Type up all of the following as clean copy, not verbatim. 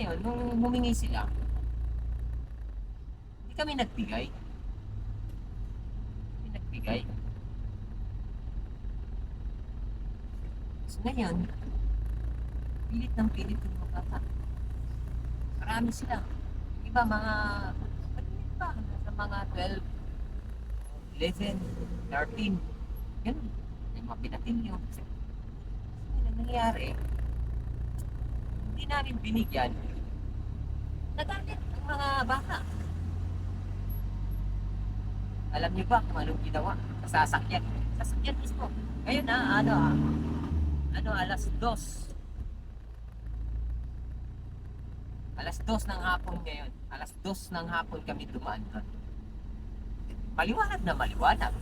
Ngayon, nung humingi sila, hindi kami nagbigay. Hindi nagbigay. So ngayon, pilit ng pilit yung mga bata. Marami sila. Yung iba mga, maliit pa, sa mga 12, 11, 13. Ganun. May mga pinatilyo. So, yun ang nangyayari. Hindi namin binigyan. Nagalit ang mga bata. Alam niyo ba kung anong ginawa sa sasakyan? Sasakyan mismo. Ngayon alas 2. Alas 2 ng hapon ngayon. Alas 2 ng hapon kami dumaan doon. Maliwanag na maliwanag.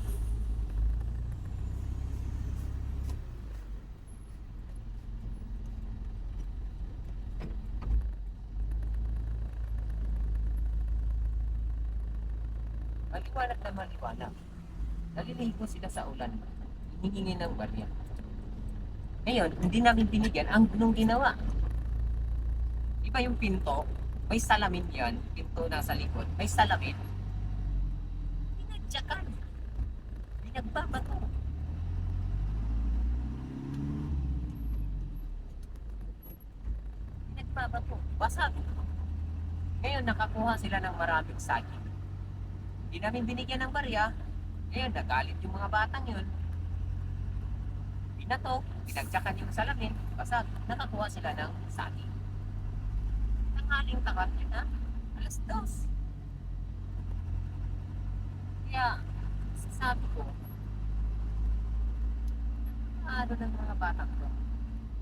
Maliwanag na maliwanag. Naliligo sila sa ulan. Hihingi ng barya. Ngayon, hindi namin binigyan ang nung ginawa. Iba yung pinto, may salamin yan. Pinto nasa likod, may salamin. Pinagtsakan. Pinagbabato. Pinagbabato. Basag. Ngayon, nakakuha sila ng maraming saging. Hindi namin binigyan ng barya. Ngayon, nagalit yung mga batang yun. Binato, pinagtsakan yung salamin, basag. Nakakuha sila ng saging. Tanghaling takat yun ha. Alas 2. Kaya, sasabi ko, ano ng mga bata ko?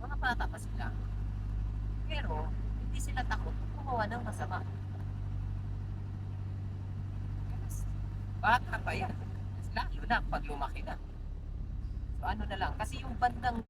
Mga bata pa sila. Pero, hindi sila takot gumawa ng masama. Yes. Bata pa yan. Lalo na pag lumaki na. So ano na lang, kasi yung bandang